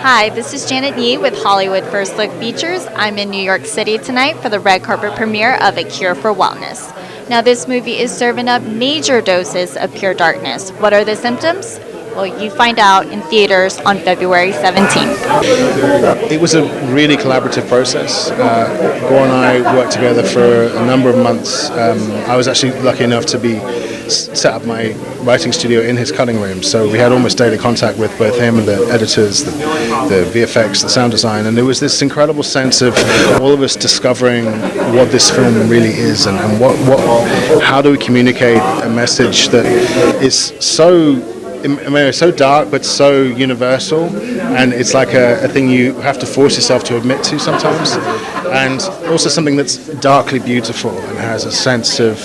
Hi, this is Janet Yee with Hollywood First Look Features. I'm in New York City tonight for the red carpet premiere of A Cure for Wellness. Now, this movie is serving up major doses of pure darkness. What are the symptoms? Well, you find out in theaters on February 17th. It was a really collaborative process. Gore and I worked together for a number of months. I was actually lucky enough to be set up my writing studio in his cutting room, so we had almost daily contact with both him and the editors, the VFX, the sound design, and there was this incredible sense of all of us discovering what this film really is and how do we communicate a message that is so dark but so universal, and it's like a thing you have to force yourself to admit to sometimes, and also something that's darkly beautiful and has a sense of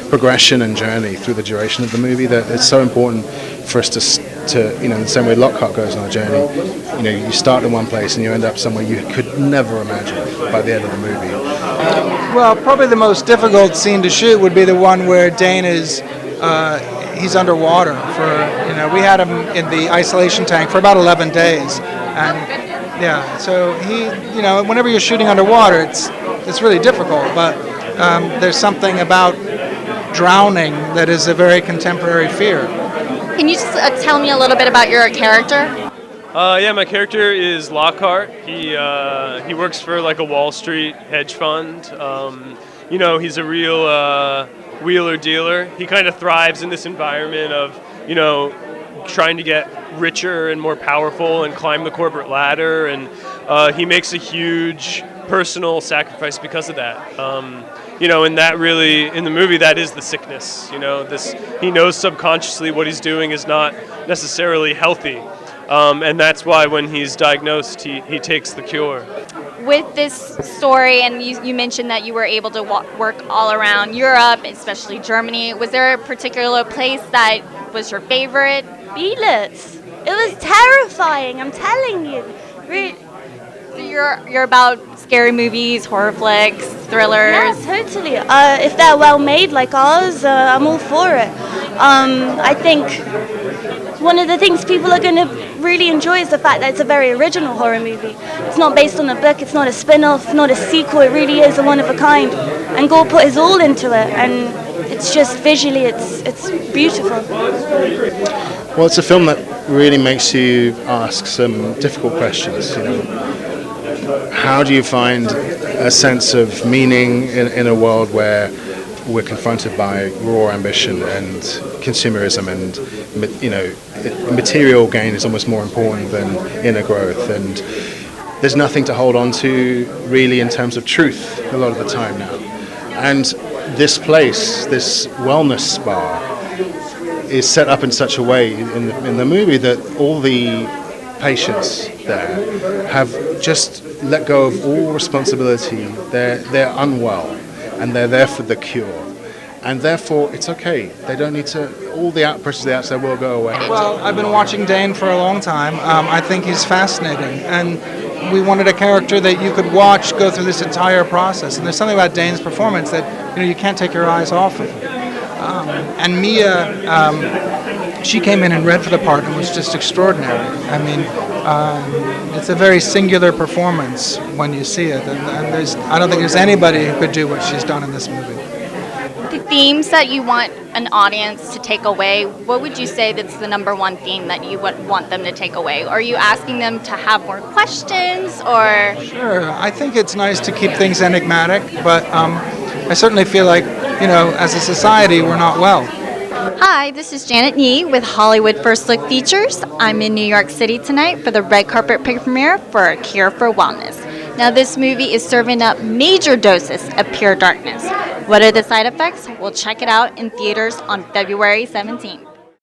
progression and journey through the duration of the movie that it's so important for us to in the same way Lockhart goes on a journey. You start in one place and you end up somewhere you could never imagine by the end of the movie. Well, probably the most difficult scene to shoot would be the one where Dane is he's underwater we had him in the isolation tank for about 11 days, and so he whenever you're shooting underwater it's really difficult, but there's something about drowning that is a very contemporary fear. Can you just tell me a little bit about your character? My character is Lockhart. He works for like a Wall Street hedge fund. He's a real wheeler dealer. He kind of thrives in this environment of trying to get richer and more powerful and climb the corporate ladder, and he makes a huge personal sacrifice because of that. And that really, in the movie, that is the sickness. He knows subconsciously what he's doing is not necessarily healthy, and that's why when he's diagnosed, he takes the cure. With this story, and you mentioned that you were able to work all around Europe, especially Germany, was there a particular place that was your favorite? Belitz. It was terrifying, I'm telling you. So you're about scary movies, horror flicks, thrillers? Yeah, totally. If they're well made like ours, I'm all for it. I think one of the things people are going to really enjoy is the fact that it's a very original horror movie. It's not based on a book, it's not a spin-off, not a sequel, it really is a one-of-a-kind. And Gore put his all into it, and it's just visually, it's beautiful. Well, it's a film that really makes you ask some difficult questions. How do you find a sense of meaning in a world where we're confronted by raw ambition and consumerism, and material gain is almost more important than inner growth, and there's nothing to hold on to really in terms of truth a lot of the time now. And this place, this wellness spa, is set up in such a way in the movie that all the patients there have just let go of all responsibility. They're unwell, and they're there for the cure, and therefore it's okay. They don't need to. All the pressures of the outside will go away. Well, I've been watching Dane for a long time. I think he's fascinating, and we wanted a character that you could watch go through this entire process. And there's something about Dane's performance that you can't take your eyes off of. And Mia, she came in and read for the part and was just extraordinary. I mean, it's a very singular performance when you see it, and I don't think there's anybody who could do what she's done in this movie. The themes that you want an audience to take away, what would you say that's the number one theme that you would want them to take away? Are you asking them to have more questions, or? Sure, I think it's nice to keep things enigmatic, but I certainly feel like, as a society, we're not well. Hi, this is Janet Yee with Hollywood First Look Features. I'm in New York City tonight for the red carpet premiere for A Cure for Wellness. Now, this movie is serving up major doses of pure darkness. What are the side effects? We'll check it out in theaters on February 17th.